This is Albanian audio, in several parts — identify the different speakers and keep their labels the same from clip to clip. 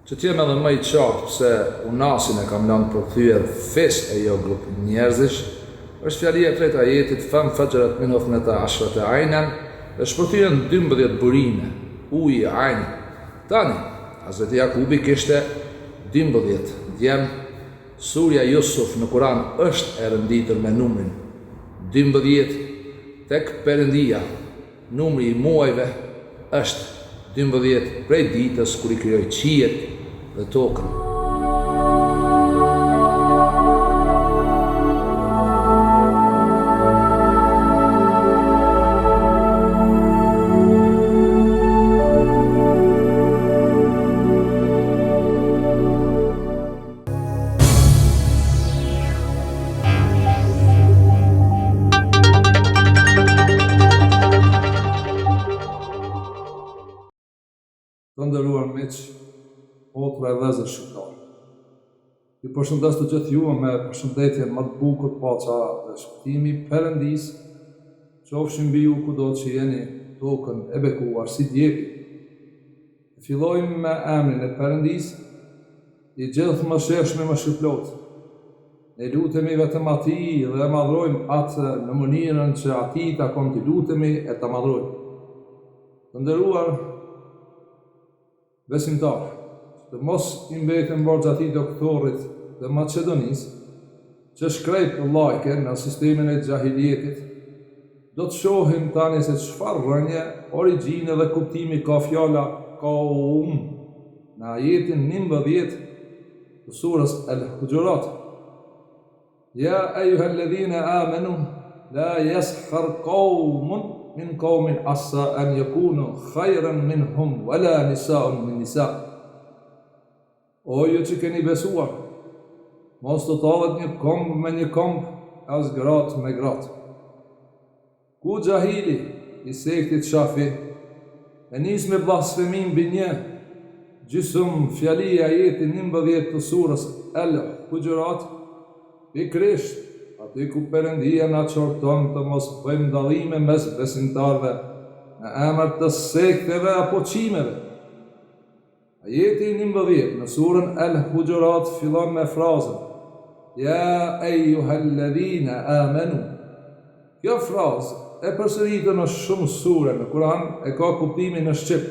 Speaker 1: Që t'jem edhe më i qartë pse unasin e kam lënë përkthyer fes e jo grup njerëzish, është fjalia e tretë ajetit fam fajrat min hufnata ashrata aynan, është përkthyer në 12 burime, uji i ajn. Tani, Hazreti Jakubi kishte 12 djem. Surja Jusuf në Kur'an është e rënditur me numrin 12 tek Perëndia. Numri i muajve është 12 prej ditës kur I krijoi qiejt dhe tokën. Të nderuar miq, motra e vëllezër shqiptar. Ju përshëndes të gjithë ju me përshëndetjen më të bukur, paça dhe shpëtimi Perëndis qofshin mbi ju kudo që jeni tokën e bekuar si djegi. Fillojmë me emrin e Perëndis, I gjithë mëshirshëm më shpëplot. Ne lutemi vetëm Atij dhe e madhrojmë atë në mënyrën që Atij takon t'i lutemi e ta madhrojmë. Të nderuar besimtar, të mos I mbeten borxh atij doktorit dhe Maqedonisë që shkrep lajke në sistemin e xahilietit, do të shohim tani se çfarë rënje, origjine dhe kuptimi ka fjala qaum në ajetin 19 të surës Al-Hujurat. Ja eyyuhalladhina amanu la yaskhar qaumun min qaumin asa an yakunu khayran minhum wala nisa'un min nisa'. O ju që keni besuar, mos të tallet një komb me një komb, as gratë me gratë. Ku xahili I sektit Shafi e nis me blasfemim mbi një gjysmë fjali ajetin 19 të surës Al-Hujurat, pikrisht aty ku Perëndia na çorton të mos bëjmë dallime mes besimtarëve në emër të sekteve apo çimeve. Ajeti 19 në surën Al-Hujurat fillon me frazën Ja eyyuhalladhina amanu. Kjo frazë e përsëritur në shumë sure në Kur'an e ka kuptimin në shqip.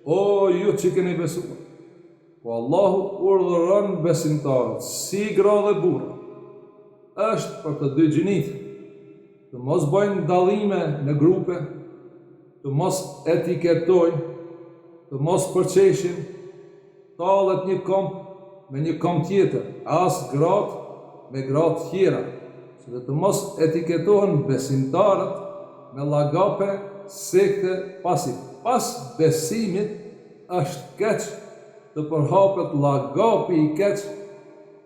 Speaker 1: O ju që keni besuar. Po Allahu urdhëron besimtarët si gra dhe burra është për të dy gjinit të mos bëjnë dallime në grupe, të mos etiketojnë, të mos përqeshin, tallet një komp me një komp tjetër, as gratë me gratë tjera, që dhe të mos etiketohen besimtarët me llagape, sekte, pasi pas besimit është keq të përhapet llagapi I keq.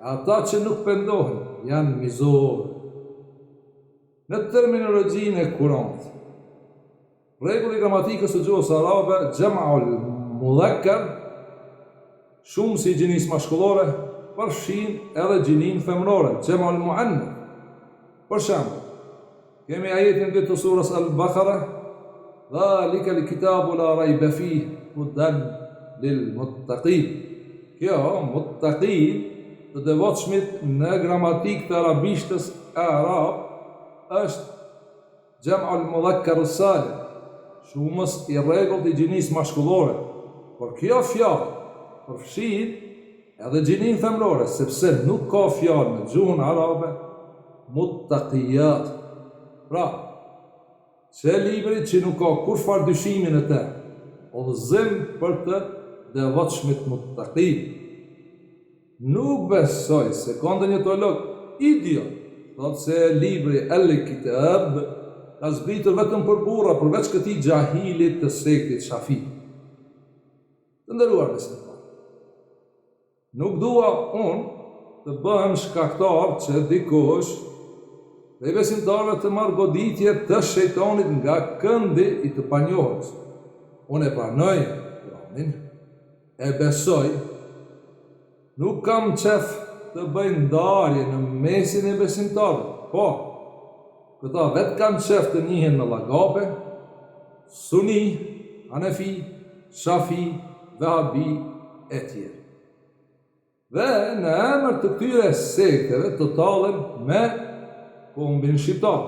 Speaker 1: Ata që nuk pendohen janë mizorë. Në terminologjinë e Kuranit, rregulli I gramatikës së gjuhës arabe, jam'ul mudhakkar, shumë si gjinisë maskullore, përfshin edhe gjinin femërore, jam'ul muannath. Për shembull, kemi ajetin 2 të surës Al-Baqara, dhalika al-kitabu la rayba fihi hudan lil muttaqin. Kjo muttaqin të devotshmit në gramatikë të arabishtës e arab është jam'ul mudhakkar salim, shumës I rregullt I gjinisë maskullore, por kjo fjalë përfshin edhe gjinin femërore, sepse nuk ka fjalë në gjuhën arabe muttaqiyat. Pra, që libri që nuk ka kurfar dyshimin e te, udhëzim për të devotshmit muttaqin. Nuk besoj se ka ndonjë teolog idiot thotë se libri El-Kitab ka zbritur vetëm për burra, përveç këtij xahilit të sektit Shafi. Të nderuar besimtar, nuk dua unë të bëhem shkaktar që dikush dhe besimtarëve të marrë goditje të shejtanit nga këndi I të panjohës. Unë e pranoj Kur'anin, e besoj. Nuk kam qef të bëj ndarje në mesin e besimtarëve, po, këta vetë kanë qef të njihen në llagape, Suni, Hanefi, Shafi, Vahabi e tjerë. Dhe në emër të këtyre sekteve të talën me kombin shqiptar.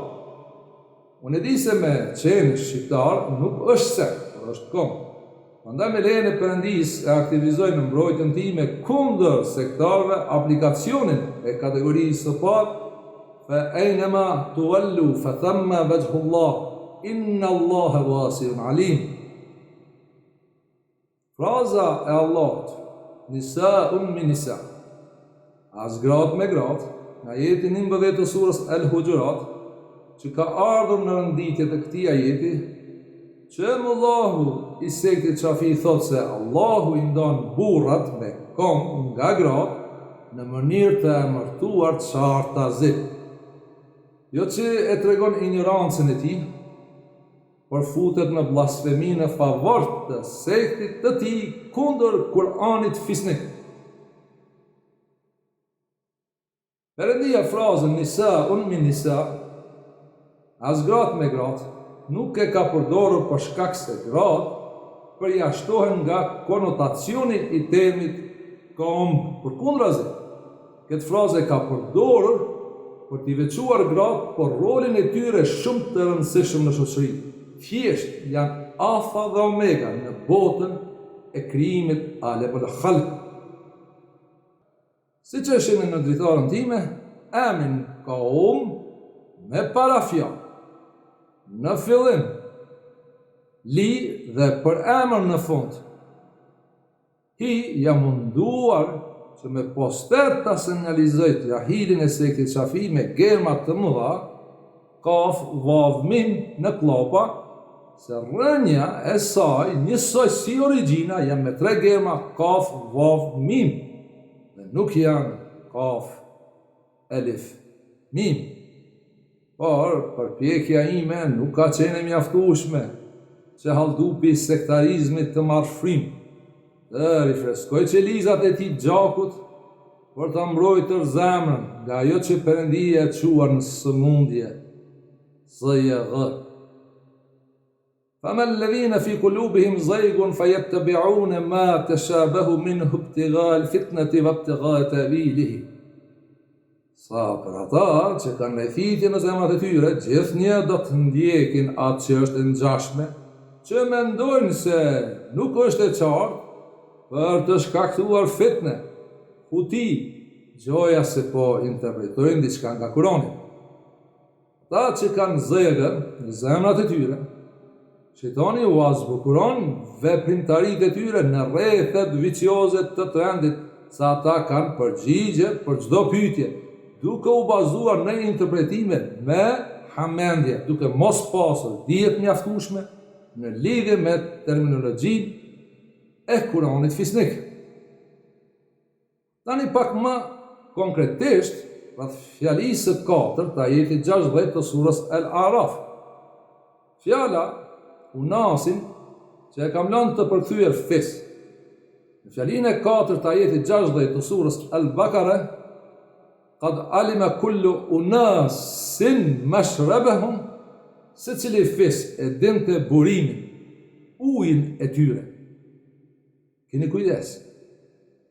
Speaker 1: Unë e di se me qenë shqiptar nuk është sekt, por është komb. Prandaj me lejen e Perëndis e aktivizoj në mbrojtjen time kundër sektarëve aplikacionin e kategorisë së parë fa aynama tuwallu fa thamma wajhullah inna Allaha wasi'un alim. Fraza e Allahut Nisa'un min nisa. As gratë me gratë, në ajetin 19 të surës Al-Hujurat, që ka ardhur në rënditje të këtij ajeti, që Allahu i sektit Shafi thot se Allahu i ndon burrat me komb nga gratë në mënyrë të emërtuar qartazi. Jo që e tregon ignorancën e tij, por futet në blasfemi në favor të sektit të tij kundër Kur'anit fisnik. Perëndia frazën Nisa'un min nisa, as gratë me gratë, nuk e ka përdorur për shkak se gratë përjashtohen nga konotacioni i termit komb. Përkundrazi, këtë frazë e ka përdorur për t'i veçuar gratë për rolin e tyre shumë të rëndësishëm në shoqëri. Thjesht janë alfa dhe omega në botën e krijimit alebul khalq. Si që shime në dritarën time, emin ka me parafja, në fillim, li dhe për emër në fund. Hi jam munduar që me poster të sinjalizojt jahilin e sektit Shafi me germat të mëdha, kaf vav mim në klopa, se rënja e saj njësoj si origjina janë me 3 germa kaf vav mim dhe nuk janë kaf elif mim. Por përpjekja ime nuk ka qenë mjaftueshme që haldupi sektarizmit të marrë frymë, të rifreskoj qelizat e tij gjakut për ta mbrojtur zemrën nga ajo që Perëndia e quar në sëmundje, ZJG. فَمَا الَّذِينَ فِي قُلُوبِهِمْ زَيْغٌ فَيَتَّبِعُونَ مَا تَشَابَهَ مِنْهُ ابْتِغَاءَ الْفِتْنَةِ وَابْتِغَاءَ تَأْوِيلِهِ. Sa për ata që kanë lejthitje në zemrat e tyre, gjithnjë do të ndjekin atë që është e ngjashme, që mendojnë se nuk është e qartë për të shkaktuar fitne, huti, gjoja se po interpretojnë diçka nga Kurani. Ata që kanë zegër në zemrat e tyre, Shejtani u azbukuron veprimtaritë e tyre në rrethet vicioze të trendit, sa ata kanë përgjigje për çdo pyetje, duke u bazuar në interpretime me hamendje, duke mos pasur dije të mjaftueshme në lidhje me terminologjinë e Kuranit fisnik. Tani pak më konkretisht rreth fjalisë së 4 të ajetit 60 të surës Al-Araf. Fjala unasin që e kam lënë të përkthyer fis. Në fjalinë e 4 të ajetit 60 të surës Al-Bakara, qad alima kullu unasin mashrabahum, secili fis e dinte burimin, ujin e tyre. Keni kujdes.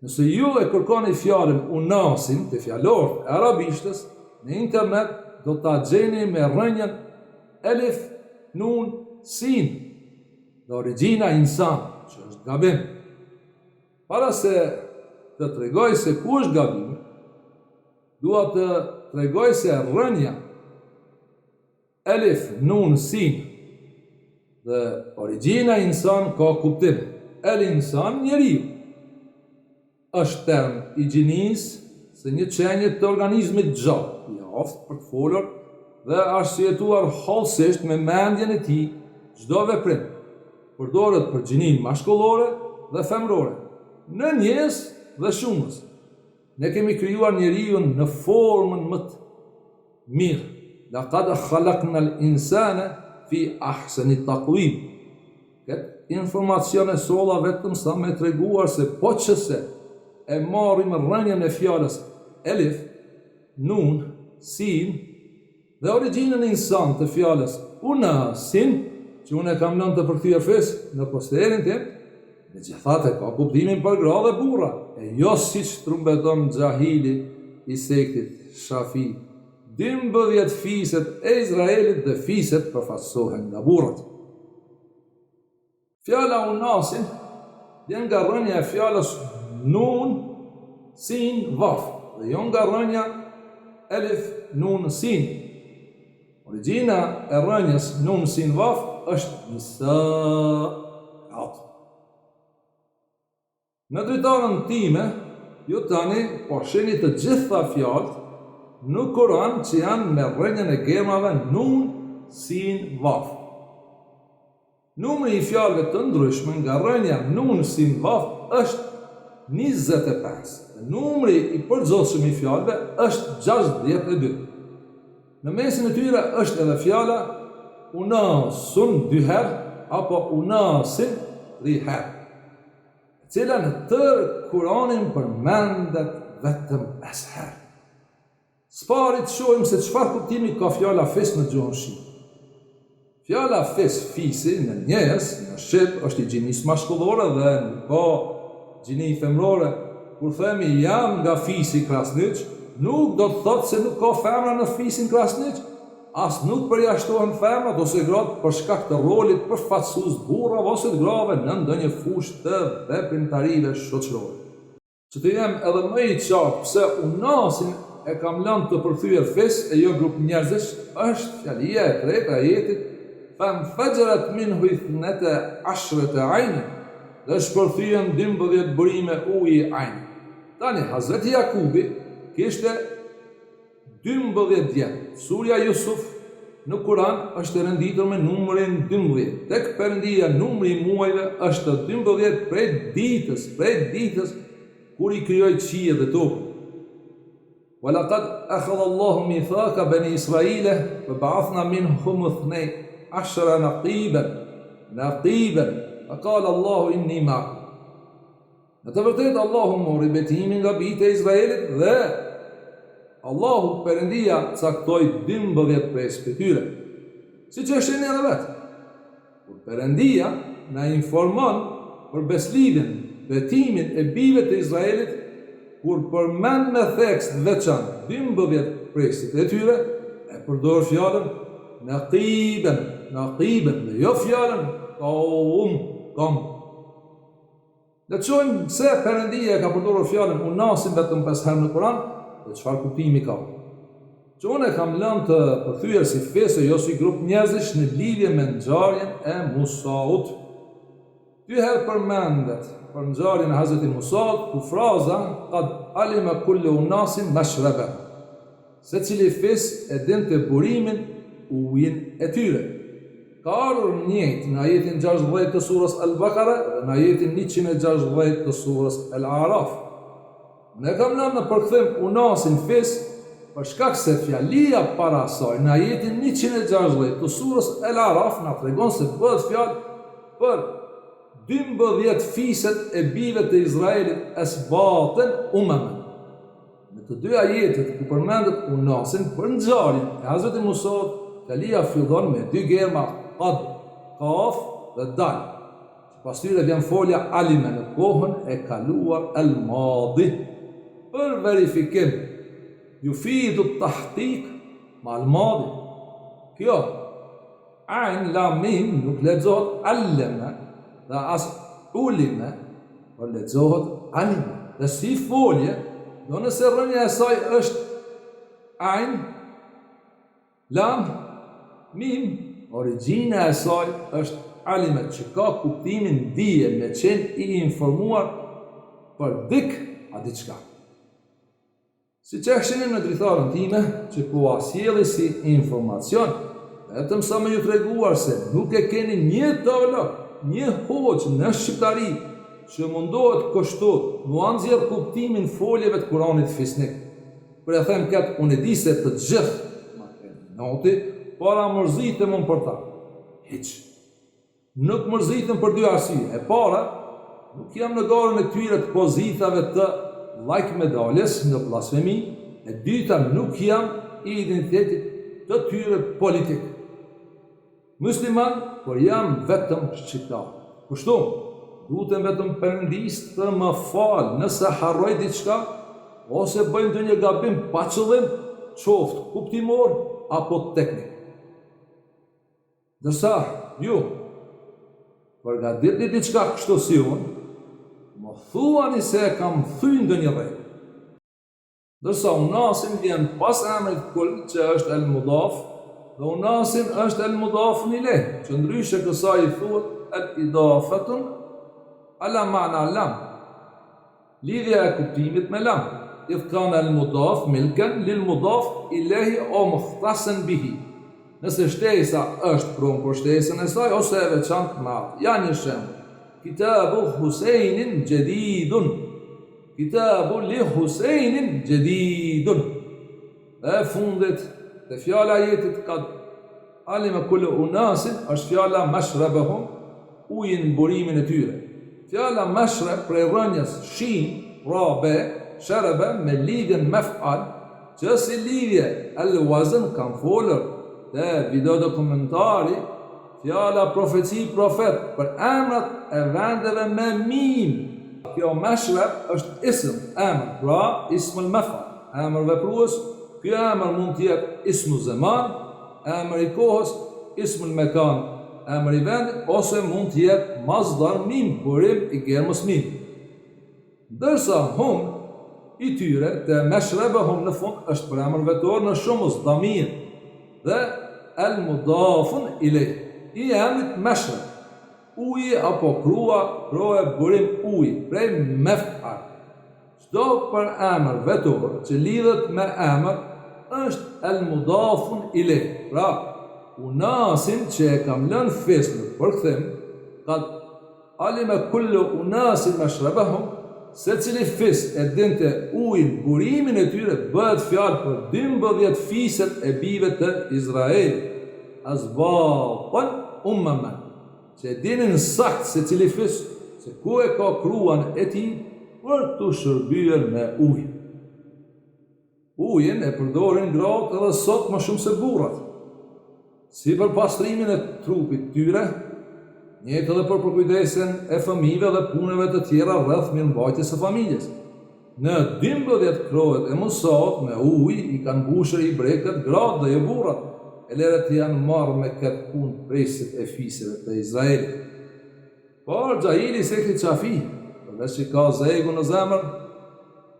Speaker 1: Nëse ju e kërkoni fjalën unasin të fjalor e arabishtës në internet, do ta gjeni me rënjën elif nun sin, dhe origjina insan, që është gabim. Para se të tregoj se ku është gabimi, dua të tregoj se rënja elif nun sin dhe origjina insan ka kuptim. El insan njeriu është term i gjinisë se një qenje të organizmit gjatë, mjaft për të folur dhe arsyetuar hollësisht me mendjen e tij çdo veprim. Përdoret për gjinin mashkullore dhe femrore, në njerëz dhe shumës. Ne kemi krijuar njeriu në formën më të mirë. Laqad khalaqna al-insana fi ahsani taqwim. Këtë informacion e solla vetëm sa me treguar se po qëse e marrim rënjën e fjalës elif, nun, sin dhe origjinën e insan të fjalës unasin, që unë e kam lënë të përkthyer fes në posterin tim, Megjithatë ka kuptimin për gra dhe burra, e jo siç trumbeton xahili i sektit Shafi. 12 fiset e Izraelit dhe fiset përfaqësohen nga burrat. Fjala unasin vjen nga rënja e fjalës nun sin vaf, dhe jo nga rënja elif nun sin. Origjina e rënjës nun sin vaf është nisa. Në dritarën time, ju tani po shihni të gjitha fjalët në Kur'an që janë me rënjën e gemrave nun sin vaf. Numri i fjalëve të ndryshme nga rënja nun sin vaf është 25. Numri i përgjithshëm i fjalëve është 62. Në mesin e tyre është edhe fjala unasun 2 herë apo unasin 3 herë, e cila në tërë Kur'anin përmendet vetëm 5 herë. S'parit shohim se çfarë kuptimi ka fjala fis në gjuhën shqipe. Fjala fis, fisi, në njerëz, në shqip është i gjinis mashkullore dhe ka gjini femrore. Kur themi jam nga fisi Krasniq, nuk do të thotë se nuk ka femra në fisin Krasniq, as nuk përjashtohen femrat ose gratë për shkak të rolit përfaqësues burrave ose të grave në ndonjë fushë të veprimtarive shoqërore. Që të jem edhe më i qartë pse unasin e kam lënë të përthyer fis e jo grup njerëzish, është fjalia e tretë e ajetit فَانْفَجَرَتْ مِنْهُ 12 عَيْنٍ, dhe shpërthyen 12 burime uji ajn. Tani Hazreti Jakubi kishte 12 djemë. Surja Jusuf në Kur'an është renditur me numrin 12. Tek Perëndia numri i muajve është 12 prej ditës kur i krijoi qiellin dhe tokën. وَلَقَدْ أَخَذَ اللَّهُ مِيثَاقَ بَنِي إِسْرَائِيلَ فَبَعَثْنَا مِنْهُمُ 12 نَقِيبًا فَقَالَ اللَّهُ إِنِّي مَعَكُمْ. Në të vërtetë Allahu mori betimin nga bijtë e Izraelit dhe Allahu Perëndia caktoi 12 prej tyre. Siç e shihni edhe vetë. Kur Perëndia na informon për beslidhjen, betimin e bijve të Izraelit, kur përmend me tekst veçantë 12 prej e tyre, e përdor fjalën naqiben, dhe jo fjalën kom. Le të shohim se Perëndia ka përdorur fjalën unasin vetëm 5 herë në Kur'an dhe çfarë kuptimi ka. Që unë e kam lënë të përthyer si fesë jo si grup njerëzish në lidhje me ngjarjen e Musaut. 2 herë përmendet për ngjarjen e Hazreti Musaut ku fraza qad alima kullu unasin mashraba. Secili fes e dinte burimin ujin e tyre. Ka ardhur njëjtë në ajetin 60 të surës Al-Baqara dhe në ajetin 160 të surës Al-Araf. Ne kam lënë në përkthim unasin fes për shkak se fjalia para saj në ajetin 160 të surës Al-Araf na tregon se bëhet fjalë për 12 fiset e bijve të Izraelit esbatën umamen. Në të dy ajetet ku përmendet unasin për ngjarjen e Hazreti Musaut, fjalia fillon me 2 germa qad, qaf dhe dal. Pas tyre vjen folja alime në kohën e kaluar al-madi. Për verifikim, yufidu tahqiq ma al-madi. Kjo ain lam mim nuk lexohet allama dhe as ulime, por lexohet alime. Dhe si folje, do nëse rënja e saj është ain, lam, mim, origjina e saj është alime, që ka kuptimin dije me qenë i informuar për dik a diçka. Si që e sheni në dritarën time, që po asjeli si informacion, vetëm sa me ju treguar se nuk e keni një teolog, një hoqë në shqiptari që mundohet kështu mu anëzjer kuptimin foljeve të Kuranit fisnik. Për e them këtë, unë e di se të gjithë ma ke noti, para mërzitëm unë për ta. Hiq. Nuk mërzitëm për 2 arsye. E para, nuk jam në garën e këtyre të pozitave të like medaljes në blasfemi. E dyta, nuk jam i identitetit të tyre politik. Musliman, por jam vetëm shqiptar. Kështu, lutem vetëm Perëndis të më falë nëse harroj diçka ose bëj ndonjë gabim pa qëllim, qoftë kuptimor apo teknik. Ndërsa ju përgatitni diçka kështu si unë, më thuani se e kam thënë ndonjë rregull. Ndërsa unasin vjen pas emrit kull që është el mudaf, dhe unasin është el mudaf ileh, që ndryshe kësaj i thuhet el idafatun ala ma'na lam. Lidhja e kuptimit me lam. Idh kana el mudaf milken lil mudaf ilehi o mukhtasan bihi. Nëse shtesa është pron për shtesën e saj ose e veçantë me atë. Ja një shembull. Kitabu Husejnin Jedidun. Kitabu li Husejnin Jedidun. Dhe fundit të fjala jetit ka alime kullu unasin është fjala mashrabahum, ujin burimin e tyre. Fjala mashrab prej rënjës shin, rabe, sharaba me lidhjen mef'al, që si lidhje al-wazn kam folur dhe video dokumentari, fjala profeci profet për emrat e vendeve me mim. Kjo mashrab është ism, emër, pra ismul mef'al, emër veprues. Ky emër mund të jetë ismu zaman, emër i kohës, ismul mekan, emër i vendit, ose mund të jetë mazdar mim, burim i germës mim. Ndërsa hum i tyre të mashrabahum në fund është për emër vetor në shumës damir dhe el mudafun ilej, i emrit mashrab, uji apo krua, kroje burim uji, prej mef'al. Çdo për emër vetor që lidhet me emër është el mudafun ilej. Pra, unasin që e kam lënë fesnë për këthim, ka alime kullu unasin mashrabahum, se cili fis e dinte ujin burimin e tyre, bëhet fjalë për 12 fiset e bive të Izrael. Azbatan ummaman, që dinin sakt se cili fis, se ku e ka kruan e tij për të shërbyer me ujë. Ujin e përdorin gratë edhe sot më shumë se burrat, si për pastrimin e trupit tyre, njëjtë edhe për përkujdesjen e fëmijëve dhe punëve të tjera rreth mirëmbajtjes së familjes. Në 12 krohet e Musat me ujë i kanë mbushur i brekët gratë dhe jo burrat, e leret janë marrë me këtë punë presit e fiseve të Izraelit. Por Xahili se këtë qafi, përveç që ka zegu në zemër,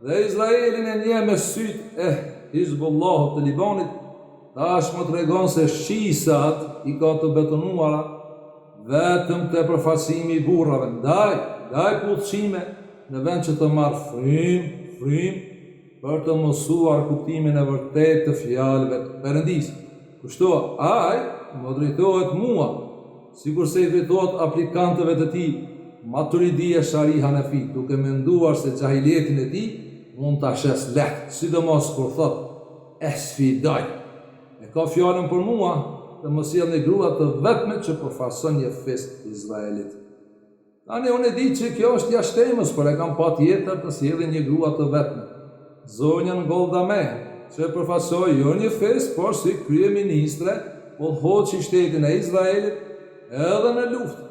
Speaker 1: dhe Izraelin e nje me syt e Hizbullahut të Libanit, tash më tregon se shisat i ka të betonuara vetëm të përfaqësimi i burrave, ndaj puthshime në vend që të marrë frym për të mësuar kuptimin e vërtet të fjalëve të Perëndis. Kështu ai më drejtohet mua, sikurse i drejtohet aplikantëve të tij Maturidia Shari Hanefi, duke menduar se xahilietin e tij mund ta shes lehtë, sidomos kur thot esfidaj. E ka fjalën për mua të më sjellni grua të vetme që përfason një fest Izraelit. Tani unë e di që kjo është jashtemës, por e kam pa tjetër të sjellin një grua të vetme. Zonjën Golda Meir, që përfasoi jo një fest, por si kryeministre udhëhoqi shtetin e Izraelit edhe në luftë,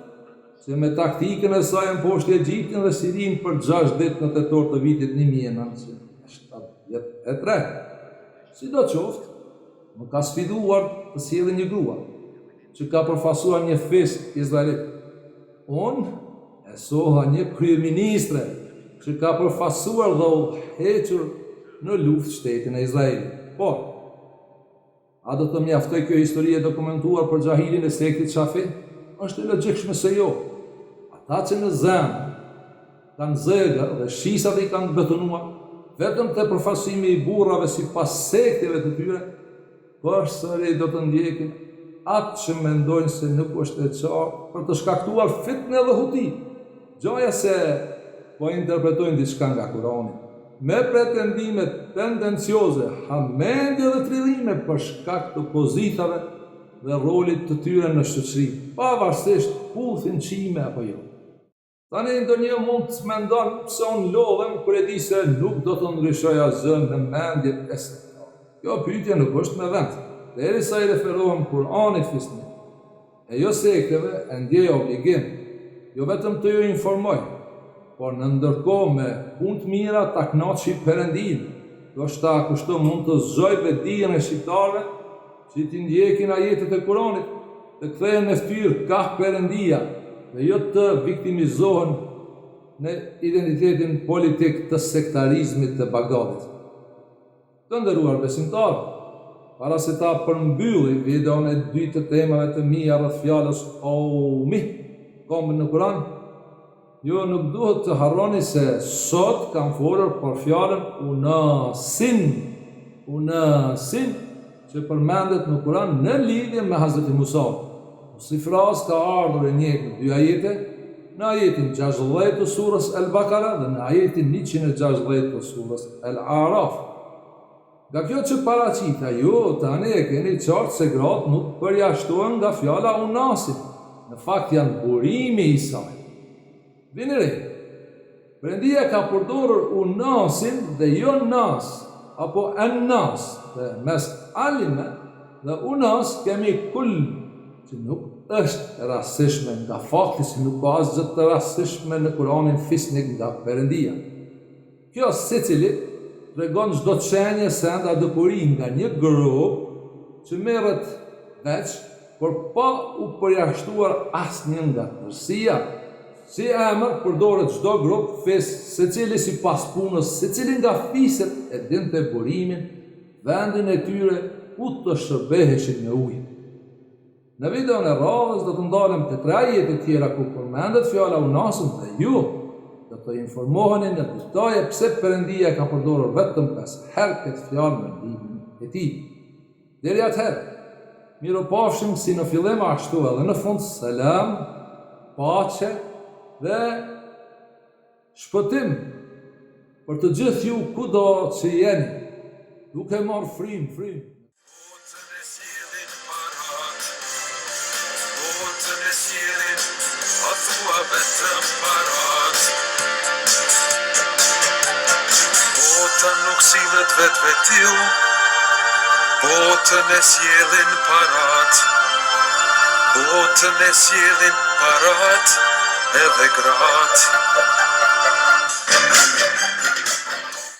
Speaker 1: që me taktikën e saj mposhti Egjiptin dhe Sirinë për 6 ditë në tetor të vitit 1973. Sidoqoftë, më ka sfiduar të sjellë një grua që ka përfasuar një fest Izraelit. Unë e soha një kryeministre që ka përfasuar dhe udhëhequr në luftë shtetin e Izraelit. Por, a do të mjaftoj kjo histori e dokumentuar për xahilin e sektit Shafi? Është e logjikshme se jo. Ata që në zemë kanë zëgër dhe shisat i kanë betonuar, vetëm të përfasimi i burrave si pas sekteve të tyre, përsëri do të ndjekin atë që mendojnë se nuk është e qartë për të shkaktuar fitnë dhe huti. Gjoja se po interpretojnë diçka nga Kurani, me pretendime tendencioze, hamendje dhe tridhime për shkak të pozitave dhe rolit të tyre në shoqëri, pavarësisht puthin qime apo jo. Tani ndonjë mund të mendon pse unë lodhem kur e di se nuk do të ndryshoj asgjë në mendjet e saj. Kjo pyetje nuk është me vend, derisa i referohem Kur'anit fisnik, e jo sekteve, e ndjej obligim jo vetëm të ju informoj, por në ndërkohë me punë të mira ta kënaqësh Perëndin. Do shta kështu mund të zgjoj vetdijen e shqiptarëve që ti ndjekin ajetet e Kuranit, të kthehen në fytyrë ka Perëndia dhe jo të viktimizohen në identitetin politik të sektarizmit të Bagdadit. Të nderuar besimtarë, para se ta përmbylli videon e dytë të temave të mia rreth fjalës qaumi, qaum në Kur'an, ju nuk duhet të harroni se sot kam folur për fjalën unasin, që përmendet në Kur'an në lidhje me Hazreti Musa. Si frazë ka ardhur e njëjtë në dy ajete, në ajetin 60 të surës Al-Bakara dhe në ajetin 160 të surës Al-Araf. Nga kjo që paraqita ju tani e keni qartë se gratë nuk përjashtohen nga fjala unasit, në fakt janë burimi i saj. Vini re, Perëndia ka përdorur unasin dhe jo nas, apo an-nas, dhe mes alime dhe unas kemi kull, që nuk është rastishme nga fakti se nuk ka asgjë të rastishme në Kur'anin fisnik nga Perëndia. Kjo secili tregon çdo shenjë se enda dukuri nga një grup që merret veç, por pa u përjashtuar asnjë nga tërësia. Si emër përdoret çdo grup fis, secili sipas punës, secili nga fiset e dinte burimin, vendin e tyre ku të shërbeheshin me ujë. Në videon e radhës do të ndalem te 3 ajete tjera ku përmendet fjala unasun dhe ju do të informoheni në detaje pse Perëndia ka përdorur vetëm 5 herë këtë fjalë në librin e tij. Deri atëherë, miropafshim si në fillim ashtu edhe në fund, selam, paqe dhe shpëtim për të gjithë ju kudo që jeni, duke marrë frymë.
Speaker 2: Vetëm parat botën nuk sillet vetiu, botën e sjellin parat, botën e sjellin parat edhe grat.